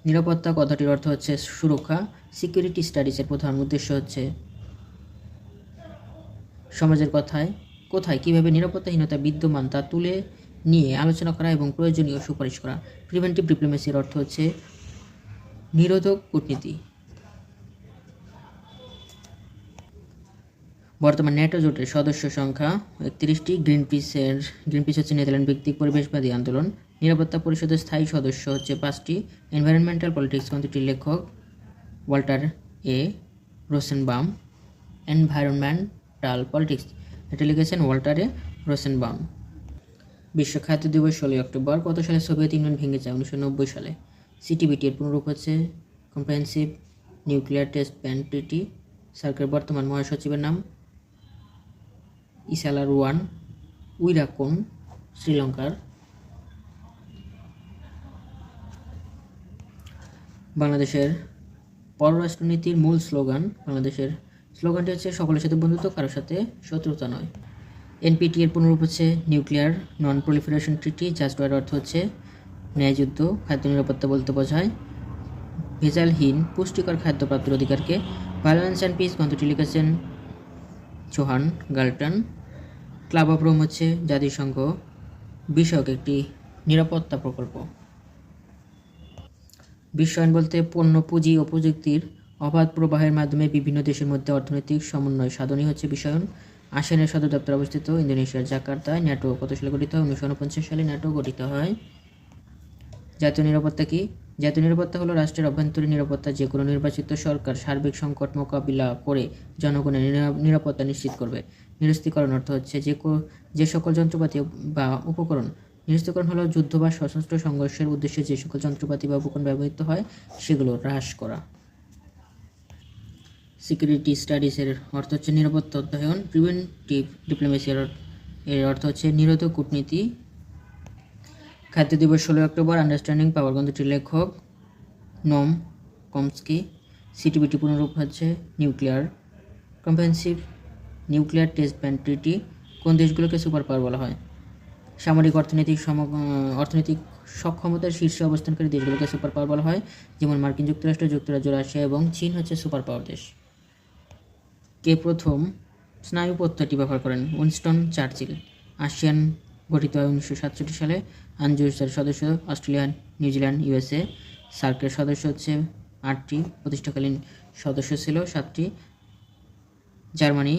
নিরাপত্তা কথাটির অর্থ হচ্ছে সুরক্ষা। সিকিউরিটি স্টাডিজের প্রধান উদ্দেশ্য হচ্ছে সমাজের কোথায় কীভাবে নিরাপত্তাহীনতা বিদ্যমান তা তুলে নিয়ে আলোচনা করা এবং প্রয়োজনীয় সুপারিশ করা। প্রিভেন্টিভ ডিপ্লোমেসির অর্থ হচ্ছে নিরোধক কূটনীতি। বর্তমান ন্যাটো জোটের সদস্য সংখ্যা 31টি। গ্রিনপিস হচ্ছে নেদারল্যান্ড ভিত্তিক পরিবেশবাদী আন্দোলন। নিরাপত্তা পরিষদের স্থায়ী সদস্য হচ্ছে 5টি। এনভায়রনমেন্টাল পলিটিক্স গ্রন্থটির লেখক ওয়াল্টার এ রোসেনবাম। এনভায়রনমেন্টাল পলিটিক্স এটা লিখেছেন ওয়াল্টার এ রোসেনবাম। বিশ্ব খাদ্য দিবস 16 অক্টোবর। কত সালে সোভিয়েত ইউনিয়ন ভেঙে যায়? 1990 সালে। সিটিবিটি এর পুনরূপ হচ্ছে comprehensive nuclear test ban treaty. সার্কের বর্তমান মহাসচিবের নাম ইসালারুয়ান উইরাকোন, শ্রীলঙ্কার। বাংলাদেশের পররাষ্ট্রনীতির মূল স্লোগান, বাংলাদেশের স্লোগানটি হচ্ছে সকলের সাথে বন্ধুত্ব, কারোর সাথে শত্রুতা নয়। এনপিটি এর পুনরূপ হচ্ছে নিউক্লিয়ার নন প্রলিফারেশন ট্রিটি। জাস্ট ওয়ার অর্থ হচ্ছে ন্যায়যুদ্ধ। খাদ্য নিরাপত্তা বলতে বোঝায় ভেজালহীন পুষ্টিকর খাদ্য প্রাপ্তির অধিকারকে। ভায়োলেন্স অ্যান্ড পিস গ্রন্থটি লিখেছেন জোহান গাল্টন। ক্লাব অফ রোম হচ্ছে জাতিসংঘ বিষয়ক একটি নিরাপত্তা প্রকল্প। বিশ্বায়ন বলতে পণ্য, পুঁজি ও প্রযুক্তির অবাধ প্রবাহের মাধ্যমে বিভিন্ন দেশের মধ্যে অর্থনৈতিক সমন্বয় সাধনই হচ্ছে বিশ্বায়ন। আসিয়ানের সদর দপ্তর অবস্থিত ইন্দোনেশিয়ার জাকার্তায়। ন্যাটো কত সালে গঠিত হয়? 1949 সালে ন্যাটো গঠিত হয়। জাতীয় নিরাপত্তা কি? জাতীয় নিরাপত্তা হলো রাষ্ট্রের অভ্যন্তরীণ নিরাপত্তা। যে কোনো নির্বাচিত সরকার সার্বিক সংকট মোকাবিলা করে জনগণের নিরাপত্তা নিশ্চিত করবে। নিরস্ত্রীকরণ অর্থ হচ্ছে যে সকল যন্ত্রপাতি বা উপকরণ, নিরস্ত্রীকরণ হলো যুদ্ধ বা সশস্ত্র সংঘর্ষের উদ্দেশ্যে যে সকল যন্ত্রপাতি বা উপকরণ ব্যবহৃত হয় সেগুলো হ্রাস করা। সিকিউরিটি স্টাডিজের অর্থ হচ্ছে নিরাপত্তা অধ্যয়ন। প্রিভেন্টিভ ডিপ্লোমেসি এর অর্থ হচ্ছে নিরোধক কূটনীতি। খাদ্য দিবস 16 অক্টোবর। আন্ডারস্ট্যান্ডিং পাওয়ার গ্রন্থটির লেখক নোম কমস্কি। সিটিবিটি পুনরূপ হচ্ছে nuclear comprehensive nuclear test ban treaty. কোন দেশগুলোকে সুপার পাওয়ার বলা হয়? সামরিক অর্থনৈতিক সক্ষমতার শীর্ষে অবস্থানকারী দেশগুলোকে সুপার পাওয়ার বলা হয়, যেমন মার্কিন যুক্তরাষ্ট্র, যুক্তরাজ্য, রাশিয়া এবং চীন হচ্ছে সুপার পাওয়ার দেশ। কে প্রথম স্নায়ু পদ্ধতি ব্যবহার করেন? Winston Churchill. আসিয়ান গঠিত হয় 1967 সালে। আনজুসের সদস্য অস্ট্রেলিয়া, নিউজিল্যান্ড, ইউএসএ। সার্কের সদস্য হচ্ছে 8টি। প্রতিষ্ঠাকালীন সদস্য ছিল 7টি। জার্মানি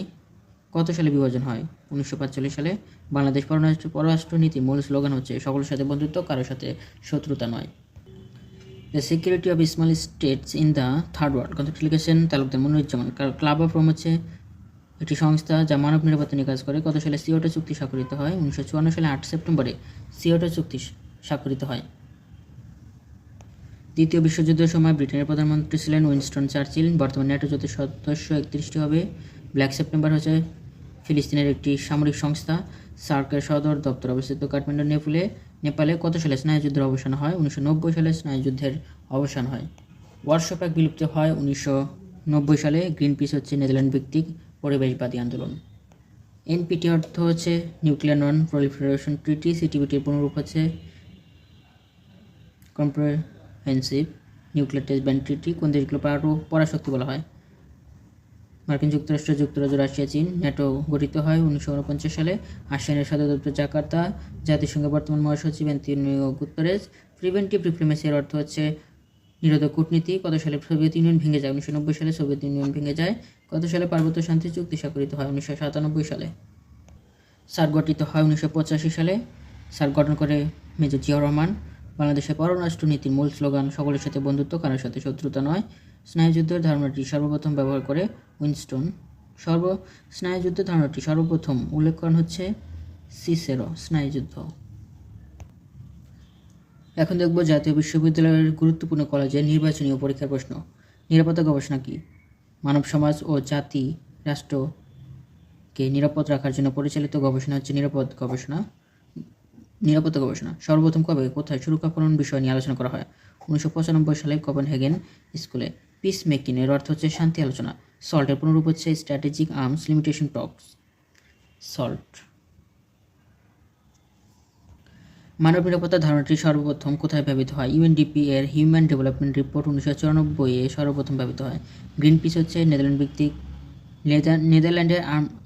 কত সালে বিভাজন হয়? 1945 সালে। বাংলাদেশ পররাষ্ট্রনীতির মূল স্লোগান হচ্ছে সকলের সাথে বন্ধুত্ব, কারোর সাথে শত্রুতা নয়। The security of small states in the third world গ্রন্থটি লিখেছেন Talukdar Moniruzzaman. Club of Rome হচ্ছে একটি সংস্থা যা মানব নিরাপত্তা নিয়ে কাজ করে। কত সালে সিওটো চুক্তি স্বাক্ষরিত হয়? 1954 সালে 8 সেপ্টেম্বরে সিওটো চুক্তি স্বাক্ষরিত হয়। দ্বিতীয় বিশ্বযুদ্ধের সময় ব্রিটেনের প্রধানমন্ত্রী ছিলেন উইনস্টন চার্চিল। বর্তমানে ন্যাটো জোটের সদস্য 31টি হবে। ব্ল্যাক সেপ্টেম্বর হচ্ছে ফিলিস্তিনের একটি সামরিক সংস্থা। সার্কের সদর দপ্তর অবস্থিত কাঠমান্ডু, নেপালে। কত সালে স্নায়ুযুদ্ধের অবসান হয়? 1990 সালে স্নায়ুযুদ্ধের অবসান হয়। ওয়ারশো প্যাক্ট বিলুপ্ত হয় 1990 সালে। গ্রিনপিস হচ্ছে নেদারল্যান্ড ভিত্তিক পরিবেশবাদী আন্দোলন। এনপিটি অর্থ হচ্ছে নিউক্লিয়ার নন প্রলিফারেশন ট্রিটি। সিটিবিটির পুনরূপ হচ্ছে comprehensive nuclear test ban treaty. কোন দেশগুলো পরাশক্তি বলা হয়? মার্কিন যুক্তরাষ্ট্র, যুক্তরাজ্য, রাশিয়া, চীন। ন্যাটো গঠিত হয় 1949 সালে। আসিয়ানের সদর দপ্তর জাকার্তা। জাতিসংঘের বর্তমান মহাসচিব অ্যান্তোনিও গুতেরেস। প্রিভেন্টিভ ডিপ্লোমেসি এর অর্থ হচ্ছে নিরোধক কূটনীতি। কত সালে সোভিয়েত ইউনিয়ন ভেঙে যায়? 1990 সালে সোভিয়েত ইউনিয়ন ভেঙে যায়। কত সালে পার্বত্য শান্তি চুক্তি স্বাক্ষরিত হয়? 1997 সালে। সার্ক গঠিত হয় 1985 সালে। সার্ক গঠন করে মেজর জিয়াউর রহমান। বাংলাদেশের পররাষ্ট্রনীতির মূল স্লোগান সকলের সাথে বন্ধুত্ব, কারোর সাথে শত্রুতা নয়। স্নায়ুযুদ্ধের ধারণাটি সর্বপ্রথম ব্যবহার করে উইনস্টন। স্নায়ুযুদ্ধের ধারণাটি সর্বপ্রথম উল্লেখ করেন হচ্ছে সিসেরো। স্নায়ুযুদ্ধ। এখন দেখব জাতীয় বিশ্ববিদ্যালয়ের গুরুত্বপূর্ণ কলেজে নির্বাচনী ও পরীক্ষার প্রশ্ন। নিরাপত্তা গবেষণা কি? মানব সমাজ ও জাতি রাষ্ট্রকে নিরাপদ রাখার জন্য পরিচালিত গবেষণা হচ্ছে নিরাপত্তা গবেষণা। সর্বপ্রথম কবে, কোথায় সুরক্ষাকরণ বিষয় নিয়ে আলোচনা করা হয়? 1995 সালে কোপেনহেগেন স্কুলে। পিস মেকিং এর অর্থ হচ্ছে শান্তি আলোচনা। সল্টের পুনরূপ হচ্ছে strategic arms limitation talks. SALT. মানব নিরাপত্তা ধারণাটি সর্বপ্রথম কোথায় ব্যবহৃত হয়? ইউএনডিপি এর হিউম্যান ডেভেলপমেন্ট রিপোর্ট 1994 সর্বপ্রথম ব্যবহৃত হয়। গ্রিনপিস হচ্ছে নেদারল্যান্ড ভিত্তিক নেদারল্যান্ডের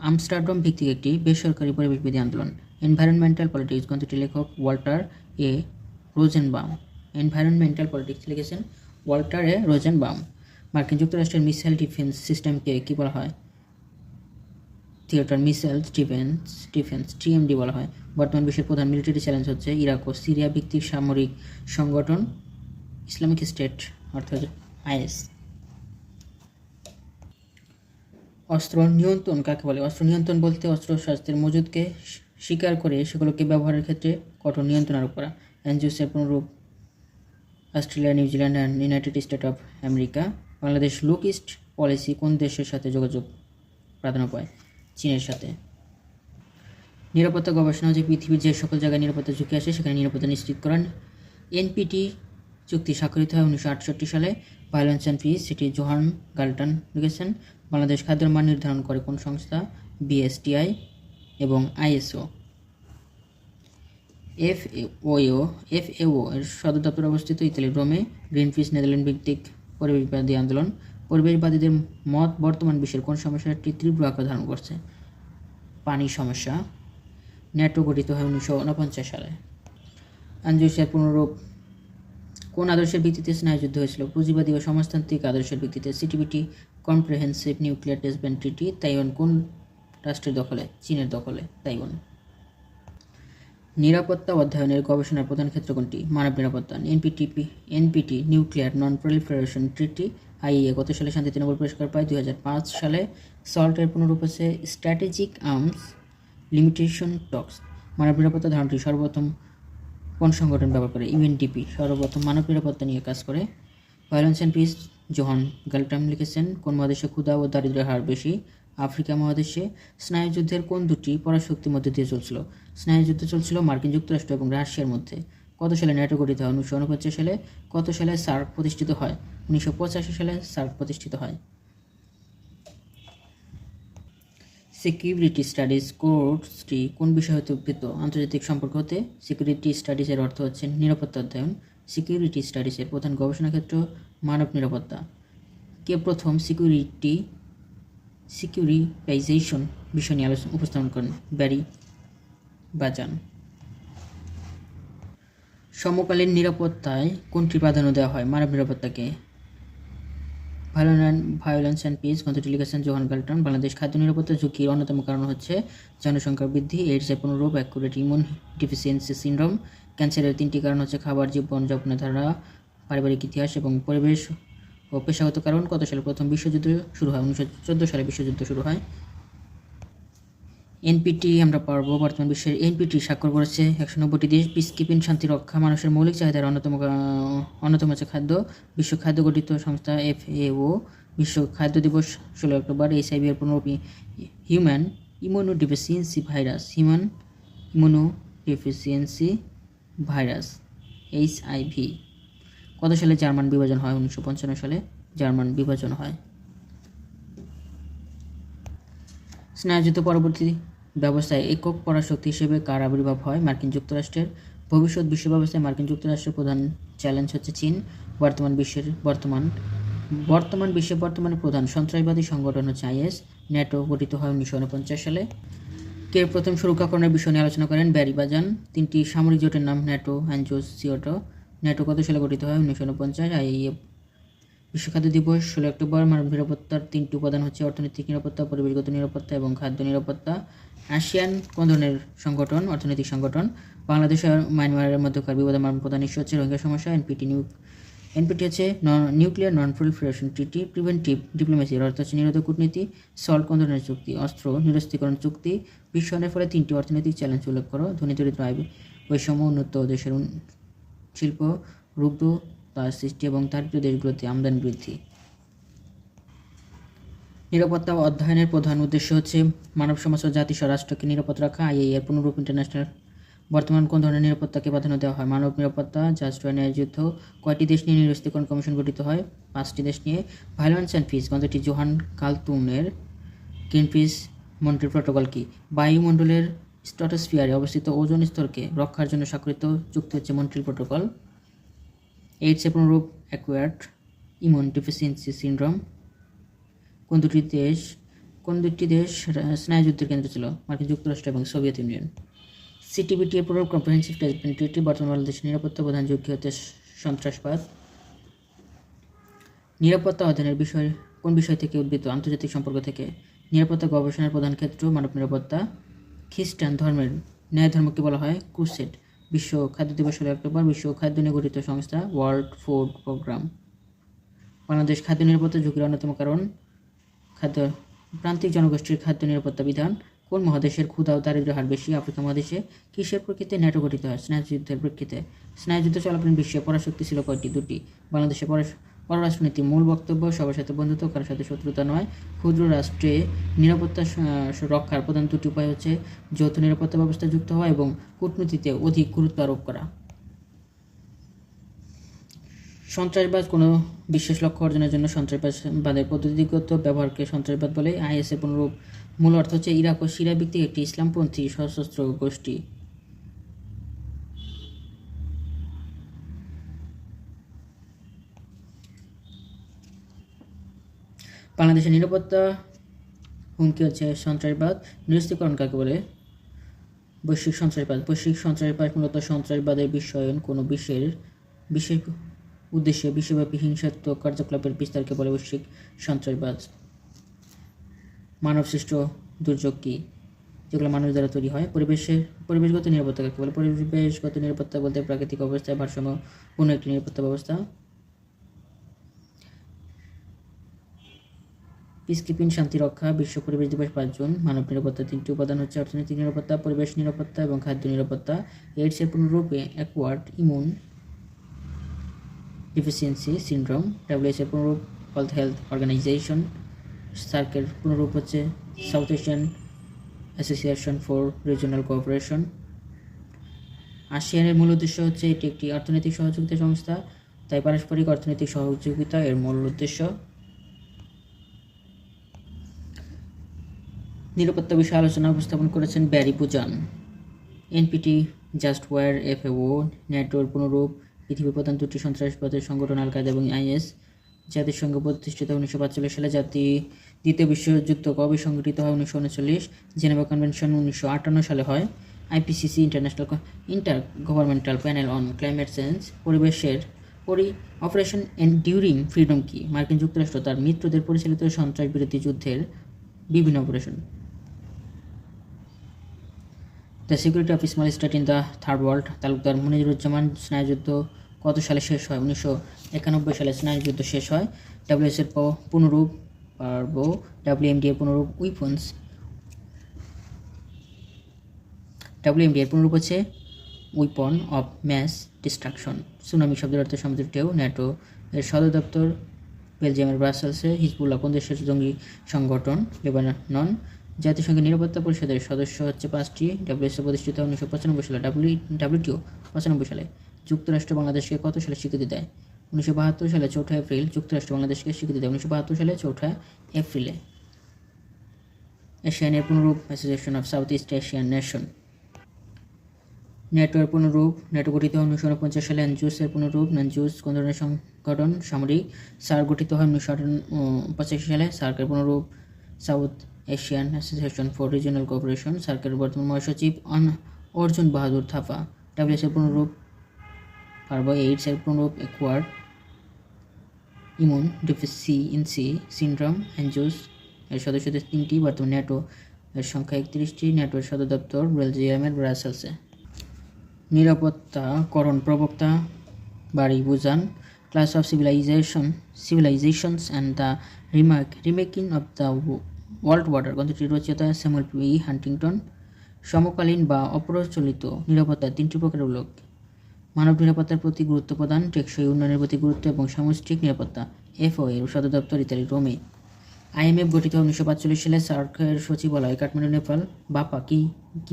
আমস্টারডাম ভিত্তিক একটি বেসরকারি পরিবেশবিধি আন্দোলন। এনভায়রনমেন্টাল পলিটিক্স গ্রন্থটির লেখক ওয়াল্টার এ রোজেনবাম। এনভায়রনমেন্টাল পলিটিক্স লিখেছেন ওয়াল্টার এ রোজেনবাম। মার্কিন যুক্তরাষ্ট্রের মিসাইল ডিফেন্স সিস্টেমকে কী বলা হয়? থিয়েটার মিসাইল ডিফেন্স টিএমডি বলা হয়। বর্তমান বিশ্বের প্রধান মিলিটারি চ্যালেঞ্জ হচ্ছে ইরাক ও সিরিয়া ভিত্তিক সামরিক সংগঠন ইসলামিক স্টেট অর্থাৎ আইএস। অস্ত্র নিয়ন্ত্রণ কাকে বলে? অস্ত্র নিয়ন্ত্রণ বলতে অস্ত্রশস্ত্রের মজুদকে স্বীকার করে সেগুলোকে ব্যবহারের ক্ষেত্রে কঠোর নিয়ন্ত্রণ আরোপ করা। এনজিওসের পুনরূপ Australia, New Zealand and United State of America. Bangladesh look east policy কোন দেশের সাথে যোগাযোগ প্রাধান্য পায়? চীনের সাথে। নিরাপত্তা গবেষণা হচ্ছে পৃথিবীর যে সকল জায়গায় নিরাপত্তা ঝুঁকি আসে সেখানে নিরাপত্তা নিশ্চিত করেন। এনপিটি চুক্তি স্বাক্ষরিত হয় 1968 সালে। ভায়োলেন্স অ্যান্ড পিস সেটি জোহান গাল্টন লিখেছেন। বাংলাদেশ খাদ্যের মান নির্ধারণ করে কোন সংস্থা? বিএসটিআই এবং আইএসও। এফএও এর সদর দপ্তর অবস্থিত ইতালির রোমে। গ্রিনপিস নেদারল্যান্ড ভিত্তিক পরিবেশবাদী আন্দোলন। পরিবেশবাদীদের মত বর্তমান বিশ্বের কোন সমস্যাটি তীব্র আকার ধারণ করছে? পানি সমস্যা। ন্যাটো গঠিত হয় 1949 সালে। আঞ্জুসের পুনরূপ কোন আদর্শের ভিত্তিতে স্নায়ুযুদ্ধ হয়েছিল? পুঁজিবাদী ও সমাজতান্ত্রিক আদর্শের ভিত্তিতে। CTBT comprehensive nuclear test ban treaty. Taiwan কোন রাষ্ট্রের দখলে? চীনের দখলে তাইওয়ান। নিরাপত্তা অধ্যয়নের গবেষণার প্রধান ক্ষেত্র কোনটি? মানব নিরাপত্তা। এনপিটি নিউক্লিয়ার নন প্রলিফারেশন ট্রিটি। আইএ কত সালে শান্তিতে নোবেল পুরস্কার পায়? 2005 সালে। সল্টের পুনরূপ হচ্ছে স্ট্র্যাটেজিক আর্মস লিমিটেশন টক্স। মানব নিরাপত্তা ধারণাটি সর্বপ্রথম কোন সংগঠন ব্যবহার করে? ইউএনডিপি সর্বপ্রথম মানব নিরাপত্তা নিয়ে কাজ করে। ভায়োলেন্স অ্যান্ড পিস জোহান গাল্টন লিখেছেন। কোন মহাদেশে ক্ষুধা ও দারিদ্র্যের হার বেশি? আফ্রিকা মহাদেশে। স্নায়ুযুদ্ধের কোন দুটি পরাশক্তির মধ্যে দিয়ে চলছিল? স্নায়ুযুদ্ধ চলছিল মার্কিন যুক্তরাষ্ট্র এবং রাশিয়ার মধ্যে। কত সালে ন্যাটো গঠিত হয়? 1949 সালে। কত সালে সার্ক প্রতিষ্ঠিত হয়? 1985 সালে সার্ক প্রতিষ্ঠিত হয়। সিকিউরিটি স্টাডিজ কোর্সটি কোন বিষয় হতে উদ্ভূত? আন্তর্জাতিক সম্পর্ক হতে। সিকিউরিটি স্টাডিজের অর্থ হচ্ছে নিরাপত্তা অধ্যয়ন। সিকিউরিটি স্টাডিজের প্রধান গবেষণা ক্ষেত্র মানব নিরাপত্তা। কে প্রথম সিকিউরিটাইজেশন বিষয় নিয়ে উপস্থাপন করেন? ব্যারি বাজান। সমকালীন নিরাপত্তায় কোনটি প্রাধান্য দেওয়া হয়? মানব নিরাপত্তাকে। ভায়োলেন্স অ্যান্ড পিস গ্রন্থটি লিখেছেন জোহান গাল্টন। বাংলাদেশ খাদ্য নিরাপত্তা ঝুঁকির অন্যতম কারণ হচ্ছে জনসংখ্যা বৃদ্ধি, এইডসের পুনরূপ অ্যাকুরেট ইমিউন ডিফিসিয়েন্সি সিনড্রোম। ক্যান্সারের 3টি কারণ হচ্ছে খাবার, জীবনযাপনের ধারা, পারিবারিক ইতিহাস এবং পরিবেশ ও পেশাগত কারণ। কত সালে প্রথম বিশ্বযুদ্ধ শুরু হয়? 1914 সালে বিশ্বযুদ্ধ শুরু হয়। এনপিটি আমরা পারবো। বর্তমান বিশ্বের এনপিটি স্বাক্ষর করেছে 190টি দেশ। পিসকিপিং শান্তি রক্ষা মানুষের মৌলিক চাহিদার অন্যতম হচ্ছে খাদ্য। বিশ্ব খাদ্য গঠিত সংস্থা এফএও। বিশ্ব খাদ্য দিবস 16 অক্টোবর। এইচআইভি এর পুনরূপ হিউম্যান ইমিউনোডেফিসিয়েন্সি ভাইরাস এইচআইভি। কত সালে জার্মান বিভাজন হয়? 1955 সালে জার্মান বিভাজন হয়। স্নায়ুযুদ্ধ পরবর্তী ব্যবস্থায় একক পরাশক্তি হিসেবে কার আবির্ভাব হয়? মার্কিন যুক্তরাষ্ট্রের। ভবিষ্যৎ বিশ্ব ব্যবস্থায় মার্কিন যুক্তরাষ্ট্রের প্রধান চ্যালেঞ্জ হচ্ছে চীন। বর্তমান বিশ্বের প্রধান সন্ত্রাসবাদী সংগঠন হচ্ছে আইএস। ন্যাটো গঠিত হয় 1949 সালে। কে প্রথম সুরক্ষাকরণের বিষয় নিয়ে আলোচনা করেন? ব্যারি বাজান। 3টি সামরিক জোটের নাম ন্যাটো, অ্যাঞ্জোসিওটো। ন্যাটো কত সালে গঠিত হয়? 1949। আইএ বিশ্ব খাদ্য দিবস 16 অক্টোবর। মানব নিরাপত্তার 3টি উপাদান হচ্ছে অর্থনৈতিক নিরাপত্তা, পরিবেশগত নিরাপত্তা এবং খাদ্য নিরাপত্তা। আসিয়ান কোন ধরনের সংগঠন? অর্থনৈতিক সংগঠন। বাংলাদেশ আর মায়ানমারের মধ্যকার বিবাদমান প্রধান ইস্যু হচ্ছে রোহিঙ্গা সমস্যা। এনপিটি হচ্ছে নিউক্লিয়ার নন প্রলিফারেশন ট্রিটি। প্রিভেন্টিভ ডিপ্লোমেসি এর অর্থ হচ্ছে নিরোধক কূটনীতি। সল্ট কোন ধরনের চুক্তি? অস্ত্র নিরস্ত্রীকরণ চুক্তি। বিশ্বায়নের ফলে 3টি অর্থনৈতিক চ্যালেঞ্জ উল্লেখ করো। ধনী দরিদ্র আয় বৈষম্য, উন্নত দেশের শিল্প রুগ্ন তার সৃষ্টি এবং দারিদ্র দেশগুলোতে আমদানি বৃদ্ধি। নিরাপত্তা অধ্যয়নের প্রধান উদ্দেশ্য হচ্ছে মানব সমাজ ও জাতিসহ রাষ্ট্রকে নিরাপদ রাখা। আইএ এর পুনরূপ ইন্টারন্যাশনাল। বর্তমান কোন ধরনের নিরাপত্তাকে প্রাধান্য দেওয়া হয়? মানব নিরাপত্তা। রাষ্ট্র ন্যায় যুদ্ধ। কয়টি দেশ নিয়ে নিরস্ত্রীকরণ কমিশন গঠিত হয়? 5টি দেশ নিয়ে। ভায়োলেন্স অ্যান্ড পিস গ্রন্থটি জোহান গাল্টনের। গ্রিনপিস মন্ট্রিল প্রটোকল কি? বায়ুমণ্ডলের স্ট্র্যাটোস্ফিয়ারে অবস্থিত ওজোন স্তরকে রক্ষার জন্য স্বাক্ষরিত চুক্তি হচ্ছে মন্ট্রিল প্রোটোকল। এইডসের পুনরূপ অ্যাকুয়ার্ড ইমিউন ডেফিসিয়েন্সি সিনড্রোম। কোন দুটি দেশ স্নায়ুযুদ্ধের কেন্দ্র ছিল? মার্কিন যুক্তরাষ্ট্র এবং সোভিয়েত ইউনিয়ন। সিটিবিটি এর পুনরূপ কম্প্রিহেনসিভ ডেভেলপমেন্ট ট্রিটি। বর্তমান বাংলাদেশের নিরাপত্তা প্রধান ঝুঁকি হচ্ছে সন্ত্রাসবাদ। নিরাপত্তা অধ্যয়নের কোন বিষয় থেকে উদ্ভূত? আন্তর্জাতিক সম্পর্ক থেকে। নিরাপত্তা গবেষণার প্রধান ক্ষেত্র মানব নিরাপত্তা। খ্রিস্টান ধর্মের ন্যায় ধর্মকে বলা হয় ক্রুসেড। বিশ্ব খাদ্য দিবস 16 অক্টোবর। বিশ্ব খাদ্য নিয়ে গঠিত সংস্থা ওয়ার্ল্ড ফুড প্রোগ্রাম। বাংলাদেশ খাদ্য নিরাপত্তা ঝুঁকির অন্যতম কারণ প্রান্তিক জনগোষ্ঠীর খাদ্য নিরাপত্তা বিধান। কোন মহাদেশের ক্ষুধা ও দারিদ্র্য হার বেশি? আফ্রিকা মহাদেশে। কিসের প্রেক্ষিতে ন্যাটো গঠিত হয়? স্নায়ুযুদ্ধের প্রেক্ষিতে। স্নায়ুযুদ্ধ চলাকালীন বিশ্বে পরাশক্তি ছিল কয়টি? 2টি। বাংলাদেশের পররাষ্ট্রনীতির মূল বক্তব্য সবার সাথে বন্ধুত্ব, কারোর সাথে শত্রুতা নয়। ক্ষুদ্র রাষ্ট্রে নিরাপত্তা রক্ষার প্রধান 2টি উপায় হচ্ছে যৌথ নিরাপত্তা ব্যবস্থা যুক্ত হওয়া এবং কূটনীতিতে অধিক গুরুত্ব আরোপ করা। সন্ত্রাসবাদ কোনো বিশেষ লক্ষ্য অর্জনের জন্য সন্ত্রাসবাদের পদ্ধতিগত ব্যবহারকে সন্ত্রাসবাদ বলে। আইএসের পুনরূপ মূল অর্থ হচ্ছে ইরাক ও সিরিয়া ভিত্তিক একটি ইসলামপন্থী সশস্ত্র গোষ্ঠী। বাংলাদেশের নিরাপত্তা হুমকি হচ্ছে সন্ত্রাসবাদ। নিরস্ত্রীকরণ কাকে বলে? বৈশ্বিক সন্ত্রাসবাদ মূলত সন্ত্রাসবাদের বিশ্বায়ন কোনো বিশেষ উদ্দেশ্যে বিশ্বব্যাপী হিংসাত্মক কার্যকলাপের বিস্তারকে বলে বৈশ্বিক সন্ত্রাসবাদ। মানবসৃষ্ট দুর্যোগ কি? যেগুলো মানুষ দ্বারা তৈরি হয়। পরিবেশগত নিরাপত্তা কাকে বলে? পরিবেশগত নিরাপত্তা বলতে প্রাকৃতিক অবস্থায় ভারসাম্যপূর্ণ একটি নিরাপত্তা ব্যবস্থা। পিসকিপিং শান্তি রক্ষা। বিশ্ব পরিবেশ দিবস 5 জুন। মানব নিরাপত্তা 3টি উপাদান হচ্ছে অর্থনৈতিক নিরাপত্তা, পরিবেশ নিরাপত্তা এবং খাদ্য নিরাপত্তা। এইডসের পুনরূপ acquired immune deficiency syndrome. WHO এর পুনরূপ ওয়ার্ল্ড হেলথ অর্গানাইজেশন। সার্কের পুনরূপ হচ্ছে South Asian Association for Regional Cooperation. আসিয়ানের মূল উদ্দেশ্য হচ্ছে এটি একটি অর্থনৈতিক সহযোগিতা সংস্থা, তাই পারস্পরিক অর্থনৈতিক সহযোগিতা এর মূল উদ্দেশ্য। নিরাপত্তা বিষয়ে আলোচনা উপস্থাপন করেছেন Barry Buzan. NPT just war FAO। ন্যাটোর পুনরূপ পৃথিবীর প্রধান 2টি সন্ত্রাসবাদের সংগঠন আল কায়েদা এবং IS। জাতিসংঘ প্রতিষ্ঠিত 1945 সালে। দ্বিতীয় বিশ্বযুদ্ধ কবে সংঘটিত হয়? 1939। জেনেভা কনভেনশন 1958 সালে হয়। IPCC inter governmental panel on climate change. পরিবেশের অপারেশন এন্ডিউরিং ফ্রিডম কি? মার্কিন যুক্তরাষ্ট্র তার মিত্রদের পরিচালিত সন্ত্রাস বিরোধী যুদ্ধের বিভিন্ন operation. The security of small state in the third world. Talukdar Moniruzzaman. স্নায়ুযুদ্ধ কত সালে শেষ হয়? 1991 সালে স্নায়ুযুদ্ধ শেষ হয়। WS এর পুনরূপ WMD এর পুনরূপ উইপন্স। WMD এর পুনরূপ হচ্ছে weapon of mass destruction. Tsunami শব্দের অর্থ সমুদ্রের ঢেউ। ন্যাটো এর সদর দপ্তর বেলজিয়ামের ব্রাসেলসে। হিজবুল্লাহ কোন দেশের জঙ্গি সংগঠন? লেবানন। জাতিসংঘের নিরাপত্তা পরিষদের সদস্য হচ্ছে 5টি। WSO প্রতিষ্ঠিত 1995 সালে। WTO 95 সালে। যুক্তরাষ্ট্র বাংলাদেশকে কত সালে স্বীকৃতি দেয়? 1972 সালে 4 এপ্রিল। যুক্তরাষ্ট্র বাংলাদেশকে স্বীকৃতি দেয় 1972 সালে 4 এপ্রিলে। এশিয়ানের পুনরূপ Association of South East Asian Nation. ন্যাটোর পুনরূপ ন্যাটো গঠিত হয় 1949 সালে। অ্যানজুসের পুনরূপ নানজুস কোন ধরনের সংগঠন? সামরিক। সার্ক গঠিত হয় 1985 সালে। সার্কের পুনরূপ South Asian Association for Regional Cooperation. সার্কের বর্তমান মহাসচিব অর্জুন বাহাদুর থাপা। WS এর পুনরূপ এইডস এর পুনরূপ অ্যাকুয়ার্ড ইমিউন ডেফিসিয়েন্সি সিনড্রোম। অ্যানজুস এর সদস্যদের 3টি। বর্তমান ন্যাটো এর সংখ্যা 31টি। ন্যাটোর সদর দপ্তর বেলজিয়ামের ব্রাসেলসে। নিরাপত্তাকরণ প্রবক্তা Barry Buzan. Clash of civilisations and the remaking of the world order গ্রন্থটির রচয়িতা স্যামুয়েল পি হান্টিংটন। সমকালীন বা অপ্রচলিত নিরাপত্তার 3টি প্রকারের উল্লেখ। মানব নিরাপত্তার প্রতি গুরুত্ব প্রদান, টেকসই উন্নয়নের প্রতি গুরুত্ব এবং সামষ্টিক নিরাপত্তা। FAO এর সদর দপ্তর ইতালি রোমে। IMF গঠিত 1945 সালে। সার্কের সচিবালয় কাঠমান্ডু নেপাল। বাপা কি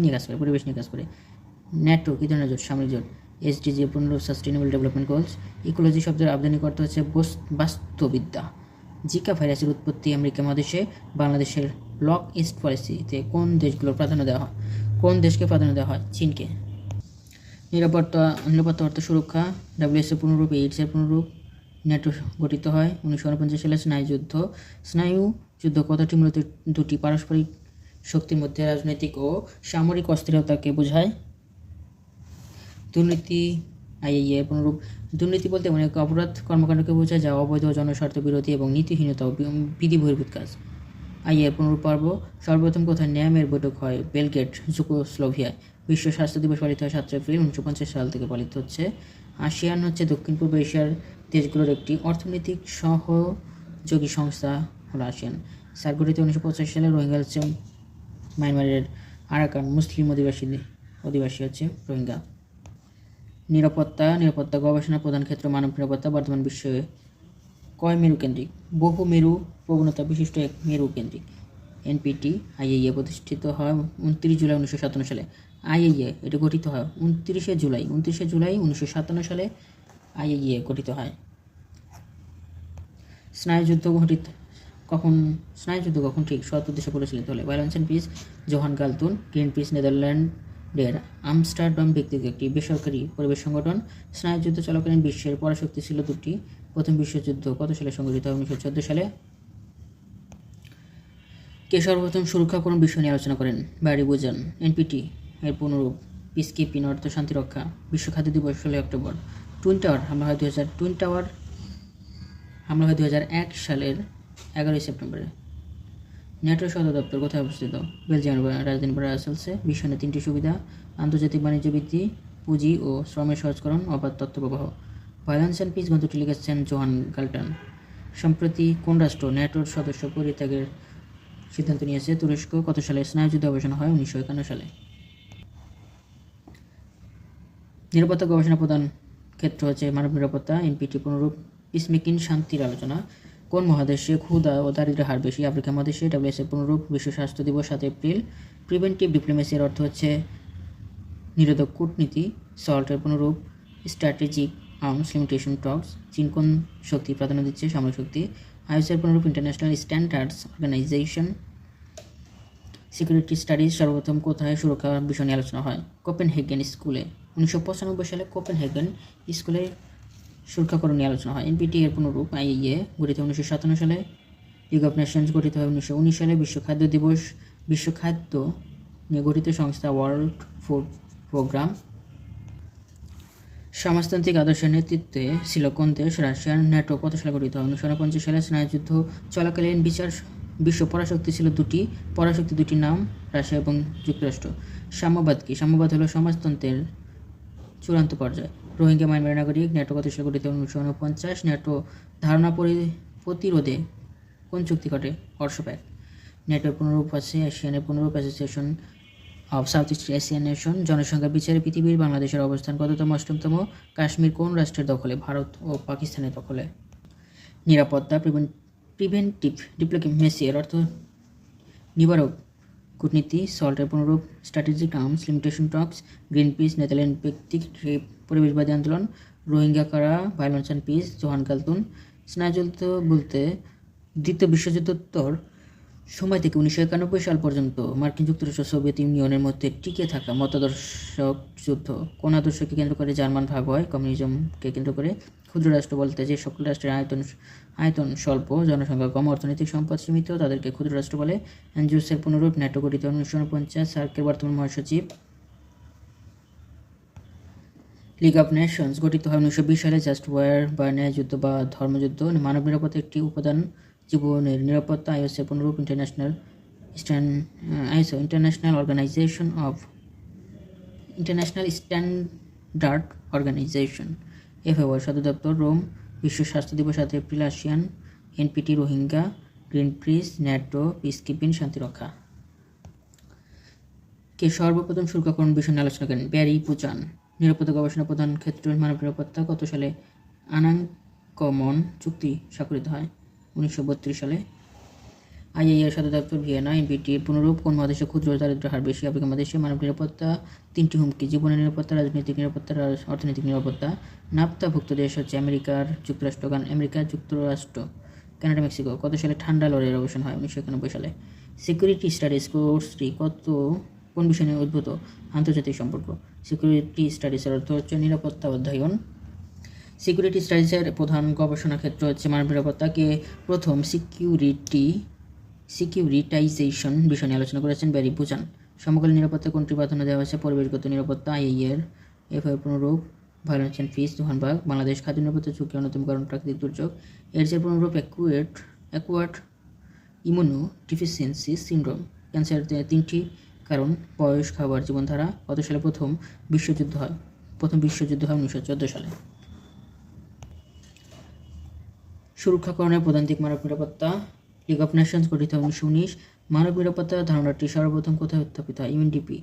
নিয়ে কাজ করে? পরিবেশ নিয়ে কাজ করে। ন্যাটো কি ধরনের জোট? সামরিক জোট। SDG পুনরূপ সাস্টেনেবল ডেভেলপমেন্ট গোলস। ইকোলজি শব্দের আবদানিক অর্থ হচ্ছে বাস্তুবিদ্যা। জিকা ভাইরাসের উৎপত্তি আমেরিকা মহাদেশে। বাংলাদেশের ব্লক ইস্ট পলিসিতে কোন দেশগুলোর প্রাধান্য দেওয়া হয়? কোন দেশকে প্রাধান্য দেওয়া হয়? চীনকে। নিরাপত্তা অর্থ সুরক্ষা। ডাব্লিউএসএ পুনরূপ, এইডসের পুনরূপ। ন্যাটো গঠিত হয় 1949 সালে। স্নায়ু যুদ্ধ কথাটি মূলত দুটি পারস্পরিক শক্তির মধ্যে রাজনৈতিক ও সামরিক অস্থিরতাকে বোঝায়। দুর্নীতি, আইএইএ পুনরূপ। দুর্নীতি বলতে এমন এক অপরাধ কর্মকাণ্ডকে বোঝায় যা অবৈধ, জনস্বার্থ বিরোধী এবং নীতিহীনতা ও বিধি বহির্ভূত কাজ। আইএ পুনরূপ পর্ব। সর্বপ্রথম কোথায় ন্যামের বৈঠক হয়? বেলগ্রেড, যুগোস্লোভিয়ায়। বিশ্ব স্বাস্থ্য দিবস পালিত হয় 7 এপ্রিল 1950 সাল থেকে পালিত হচ্ছে। আসিয়ান হচ্ছে দক্ষিণ পূর্ব এশিয়ার দেশগুলোর একটি অর্থনৈতিক সহযোগী সংস্থা হলো আসিয়ান। সার্ক গঠিত 1985 সালে। রোহিঙ্গা হচ্ছে মায়ানমারের আরাকান মুসলিম অধিবাসী হচ্ছে রোহিঙ্গা। নিরাপত্তা গবেষণা প্রধান ক্ষেত্র মানব নিরাপত্তা। বর্তমান বিশ্বে কয় মেরু কেন্দ্রিক? বহু মেরু প্রবণতা বিশিষ্ট এক মেরু কেন্দ্রিক। এনপিটি আইএইএ প্রতিষ্ঠিত হয় 29 জুলাই 1957 সালে। আইএইএ এটা গঠিত হয় 29 জুলাই 1957 সালে আইএইএ গঠিত হয়। স্নায়ুযুদ্ধ কখন ঠিক সৎ উদ্দেশ্যে পরিচালিত হলে? Violence and peace, Johan Galtung. Greenpeace নেদারল্যান্ডের আমস্টারডাম ব্যক্তিগত একটি বেসরকারি পরিবেশ সংগঠন। স্নায়ুযুদ্ধ চলাকালীন বিশ্বের পরাশক্তি ছিল দুটি। প্রথম বিশ্বযুদ্ধ কত সালে সংঘটিত হয়? 1914 সালে। কে সর্বপ্রথম সুরক্ষাকরণ বিষয় নিয়ে আলোচনা করেন? Barry Buzan. এনপিটি এর পুনরূপ পিস কিপিং অর্থ শান্তিরক্ষা। বিশ্ব খাদ্য দিবস 16 অক্টোবর। টুইন টাওয়ার হামলা হয় 2001 সালের 11 সেপ্টেম্বরে। ন্যাটোর সদর দপ্তর কোথায় অবস্থিত? বেলজিয়ামের রাজধানী ব্রাসেলসে। বিশ্বের 3টি সুবিধা: আন্তর্জাতিক বাণিজ্য বৃদ্ধি, পুঁজি ও শ্রমের সহজকরণ, অবাধ তথ্য প্রবাহ। ভায়োলেন্স অ্যান্ড পিস গ্রন্থটি লিখেছেন জোহান গালটন। সম্প্রতি কোন রাষ্ট্র ন্যাটোর সদস্য পরিত্যাগের সিদ্ধান্ত নিয়েছে? তুরস্ক। কত সালে স্নায়ুযুদ্ধ অবসান হয়? 1951 সালে। নিরাপত্তা গবেষণা প্রধান ক্ষেত্র হচ্ছে মানব নিরাপত্তা। এনপিটি পুনরূপ পিসমেকিং শান্তির আলোচনা। কোন মহাদেশে ক্ষুধা ও দারিদ্র্যের হার বেশি? আফ্রিকা মহাদেশে। ডাব্লিউএসএ পুনরূপ বিশ্ব স্বাস্থ্য দিবস 7 এপ্রিল। প্রিভেন্টিভ ডিপ্লোমেসির অর্থ হচ্ছে নিরোধক কূটনীতি। সল্টের পুনরূপ স্ট্র্যাটেজিক আর্মস লিমিটেশন টক্স। চীন কোন শক্তি প্রাধান্য দিচ্ছে? সামরিক শক্তি। আইএসের পুনরূপ International Standards Organisation. Security studies সর্বপ্রথম কোথায় সুরক্ষা বিষয় নিয়ে আলোচনা হয়? কোপেনহেগেন স্কুলে। 1995 সালে কোপেনহেগেন স্কুলে সুরক্ষাকরণ নিয়ে আলোচনা হয়। এনপিটি এর পুনরূপ আইএইএ গঠিত 1957 সালে। লিগ অফ নেশনস গঠিত হয় 1919 সালে। বিশ্ব খাদ্য দিবস বিশ্ব খাদ্য নিয়ে গঠিত সংস্থা ওয়ার্ল্ড ফুড প্রোগ্রাম। সমাজতান্ত্রিক আদর্শের নেতৃত্বে ছিল কোন দেশ? রাশিয়ান। ন্যাটো কত সালে গঠিত হয়? 1949 সালে। স্নায়ুযুদ্ধ চলাকালীন বিশ্ব পরাশক্তি ছিল দুটি। পরাশক্তি দুটির নাম রাশিয়া এবং যুক্তরাষ্ট্র। সাম্যবাদ কি? সাম্যবাদ হলো সমাজতন্ত্রের চূড়ান্ত পর্যায়। রোহিঙ্গা মায়ানমারের নাগরিক। ন্যাটো কত সালে গঠিত? 1949। ন্যাটো ধারণা প্রতিরোধে কোন চুক্তি ঘটে? অর্শপ্যাক। ন্যাটোর পুনরূপ আছে এশিয়ানের পুনরূপ Association of South East Asian Nation. জনসংখ্যা বিচারে পৃথিবীর বাংলাদেশের অবস্থান কততম? 8তম। কাশ্মীর কোন রাষ্ট্রের দখলে? ভারত ও পাকিস্তানের দখলে। নিরাপত্তা প্রিভেন্টিভ ডিপ্লোমেসি এর অর্থ নিবারক কূটনীতি। সল্টের পুনরূপ strategic arms limitation talks. Greenpeace Netherland ব্যক্তিক পরিবেশবাদী আন্দোলন। রোহিঙ্গা কারা? Violence and peace, Johan Galtung. স্নায়ুযুদ্ধ বলতে দ্বিতীয় বিশ্বযুদ্ধোত্তর সময় থেকে 1991 সাল পর্যন্ত মার্কিন যুক্তরাষ্ট্র সোভিয়েত ইউনিয়নের মধ্যে টিকে থাকা মতাদর্শক যুদ্ধ। কোন আদর্শকে কেন্দ্র করে জার্মান ভাগ হয়? কমিউনিজমকে কেন্দ্র করে। ক্ষুদ্র রাষ্ট্র বলতে যে সকল রাষ্ট্রের আয়তন স্বল্প, জনসংখ্যা কম, অর্থনৈতিক সম্পদ সীমিত তাদেরকে ক্ষুদ্র রাষ্ট্র বলে। অ্যান্ড্রুসের পুনরূপ ন্যাটো গঠিত 1949। সার্কের বর্তমান মহাসচিব। লিগ অফ নেশনস গঠিত হয় 1920 সালে। জাস্ট ওয়ার বা ন্যায়যুদ্ধ বা ধর্মযুদ্ধ। মানব নিরাপত্তা একটি উপাদান জীবনের নিরাপত্তা। আইএসএ পুনরূপ ইন্টারন্যাশনাল স্ট্যান্ডার্ড অর্গানাইজেশন। এফএও সদর দপ্তর রোম। বিশ্ব স্বাস্থ্য দিবস 7 April. ASEAN. NPT Rohingya. Greenpeace NATO peacekeeping শান্তিরক্ষা। কে সর্বপ্রথম সুরক্ষাকরণ বিষয় নিয়ে আলোচনা করেন? Barry Buzan. নিরাপত্তা গবেষণা প্রধান ক্ষেত্র মানব নিরাপত্তা। কত সালে আনাঙ্কমন চুক্তি স্বাক্ষরিত হয়? 1932 সালে। আইএইএর সদর দপ্তর ভিয়েনা। এনপিটির পুনরূপ কোন মহাদেশে ক্ষুদ্র দারিদ্র্য হার বেশি? আফ্রিকা মহাদেশে। মানব নিরাপত্তা 3টি হুমকি: জীবনের নিরাপত্তা, রাজনৈতিক নিরাপত্তা, অর্থনৈতিক নিরাপত্তা। নাফতাভুক্ত দেশ হচ্ছে আমেরিকার যুক্তরাষ্ট্র, কানাডা, মেক্সিকো। কত সালে ঠান্ডা লড়াইয়ের অবসান হয়? 1991 সালে। সিকিউরিটি স্টাডিজ কোর্সটি কত কোন বিষয় নিয়ে উদ্ভূত? আন্তর্জাতিক সম্পর্ক। সিকিউরিটি স্টাডিজের অর্থ হচ্ছে নিরাপত্তা অধ্যয়ন। সিকিউরিটি স্টাডিজের প্রধান গবেষণা ক্ষেত্র হচ্ছে মানব নিরাপত্তাকে প্রথম সিকিউরিটাইজেশন বিষয় নিয়ে আলোচনা করেছেন ব্যারি বুচান। সমকালীন নিরাপত্তা কোনটি প্রাধান্য দেওয়া হয়েছে? পরিবেশগত নিরাপত্তা। আইএইএর এফআই পুনরূপ ভায়োলেন্স অ্যান্ড পিস 2000। বাংলাদেশ খাদ্য নিরাপত্তা ঝুঁকি অন্যতম কারণ প্রাকৃতিক দুর্যোগ। এডসের পুনরূপ অ্যাকুয়ার্ড ইমিউনো ডিফিসিয়েন্সি সিনড্রোম। ক্যান্সারের 3টি কারণ। বয়স, খাবার, জীবনধারা। কত সালে প্রথম বিশ্বযুদ্ধ হয়? 1914 সালে। সুরক্ষাকরণের প্রধান দিক মানব নিরাপত্তা। লিগ অফ নেশনস গঠিত 1919। মানব নিরাপত্তার ধারণাটি সর্বপ্রথম কোথায় উত্থাপিত হয়? ইউএনডিপি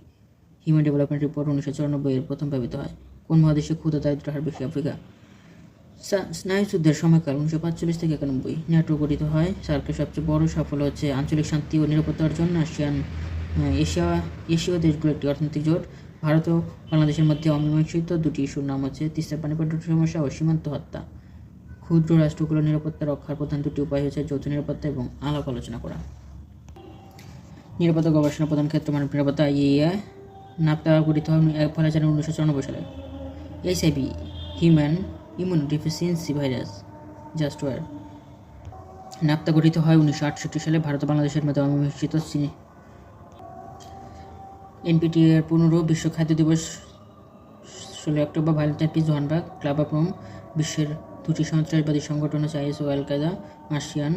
হিউম্যান ডেভেলপমেন্ট রিপোর্ট 1994 এর প্রথম ব্যবহৃত হয়। কোন মহাদেশে ক্ষুদ্র দারিদ্র্যের হার বেশি? আফ্রিকা। স্নায়ুযুদ্ধের সময়কাল 1945 থেকে 91। ন্যাটো গঠিত হয়। সার্কের সবচেয়ে বড় সাফল্য হচ্ছে আঞ্চলিক শান্তি ও নিরাপত্তা অর্জন। এশীয় দেশগুলো একটি অর্থনৈতিক জোট। ভারত ও বাংলাদেশের মধ্যে অমীমাংসিত দুটি ইস্যুর নাম হচ্ছে তিস্তার পানিপথ সমস্যা ও সীমান্ত হত্যা। ক্ষুদ্র রাষ্ট্রগুলোর নিরাপত্তা রক্ষার প্রধান দুটি উপায় হচ্ছে যৌথ নিরাপত্তা এবং আলাপ আলোচনা করা। নিরাপত্তা গবেষণা প্রধান ক্ষেত্র মানব নিরাপত্তা। আইএইএ নাপতা গঠিত হয় 1 জানুয়ারি 1994 সালে। HIV human immuno deficiency virus just war. NAFTA গঠিত হয় 1968 সালে। ভারত ও বাংলাদেশের মধ্যে অমীমাংসিত। এনপিটি এর পুনরূপ বিশ্ব খাদ্য দিবস 16 October. Violence and peace 2000। Club of Rome. বিশ্বের দুটি সন্ত্রাসবাদী সংগঠন হচ্ছে আইএস ও আল কায়দা। আশিয়ান।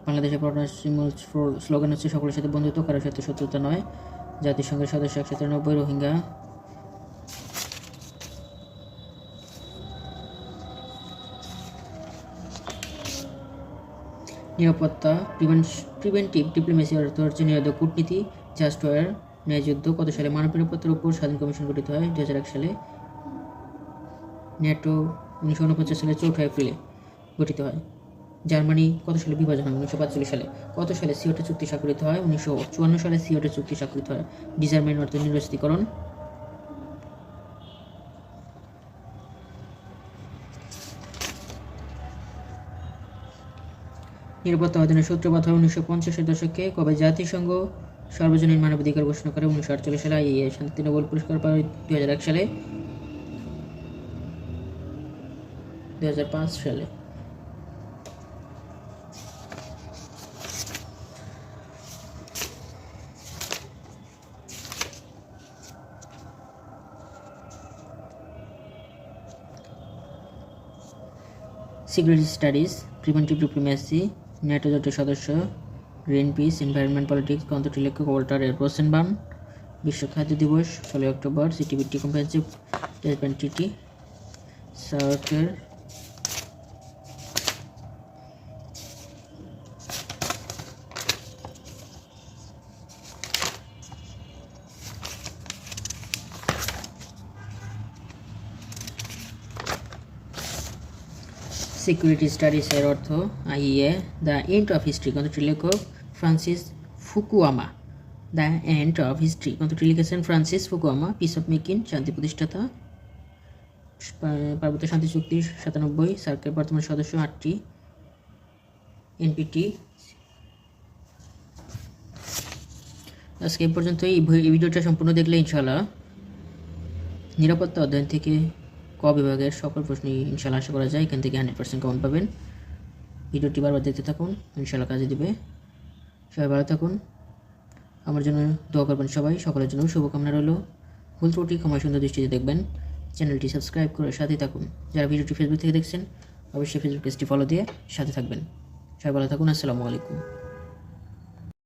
বাংলাদেশের পররাষ্ট্র স্লোগান হচ্ছে সকলের সাথে বন্ধুত্ব, কারোর সাথে শত্রুতা নয়। জাতিসংঘের সদস্য 193। রোহিঙ্গা। নিরাপত্তা প্রিভেন্টিভ ডিপ্লোমেসি অর্থ হচ্ছে নিরাপদ কূটনীতি। জাস্ট ওয়ার ন্যায়যুদ্ধ। কত সালে মানব নিরাপত্তার উপর স্বাধীন কমিশন গঠিত হয়? 2001 সালে। ন্যাটো 1949 সালে 4 এপ্রিলে গঠিত হয়। জার্মানি কত সালে বিভাজন হয়? 1945 সালে। কত সালে সিওটো চুক্তি স্বাক্ষরিত হয়? 1954 সালে সিওটো চুক্তি স্বাক্ষরিত হয়। ডিজার্মেন্ট অর্থ নিরস্ত্রীকরণ। নিরাপত্তা অধীনে সূত্রপাত হয় 1950-এর দশকে। কবে জাতিসংঘ সর্বজনীন মানবাধিকার ঘোষণা করে? 1948 সালে। আইএইএ শান্তি নোবেল পুরস্কার পায় 2001 সালে। 2005 সালে। Security studies preventive diplomacy. NATO জোটের সদস্য। Greenpeace environment politics. গ্রন্থটির লেখক ওয়াল্টার এর রোসেনবার্ন। বিশ্ব খাদ্য দিবস 16 October. CTBT comprehensive development treaty. সার্কের। সিকিউরিটি স্টাডিজ এর অর্থ। আইএ দ্য এন্ড অফ হিস্ট্রি গ্রন্থটির লেখক Francis Fukuyama. The end of history গ্রন্থটি লিখেছেন Francis Fukuyama. Peace of making শান্তি প্রতিষ্ঠাতা। পার্বত্য শান্তি চুক্তি 97। সার্কের বর্তমান সদস্য 8টি। এনপিটি। আজকে এই পর্যন্তই। এই ভিডিওটা সম্পূর্ণ দেখলে ইনশাআল্লাহ নিরাপত্তা অধ্যয়ন থেকে ক বিভাগের সকল প্রশ্নই ইনশাআল্লাহ আশা করা যায় এখান থেকে 100% কমন পাবেন। ভিডিওটি বারবার দেখতে থাকুন, ইনশাআল্লাহ কাজে দিবে। সবাই ভালো থাকুন, আমার জন্য দোয়া করবেন সবাই। সকলের জন্য শুভকামনা রইল। ভুল ত্রুটি ক্ষমা সুন্দর দৃষ্টিতে দেখবেন। চ্যানেলটি সাবস্ক্রাইব করে সাথে থাকুন। যারা ভিডিওটি ফেসবুক থেকে দেখছেন অবশ্যই ফেসবুক পেজটি ফলো দিয়ে সাথে থাকবেন। সবাই ভালো থাকুন। আসসালামু আলাইকুম।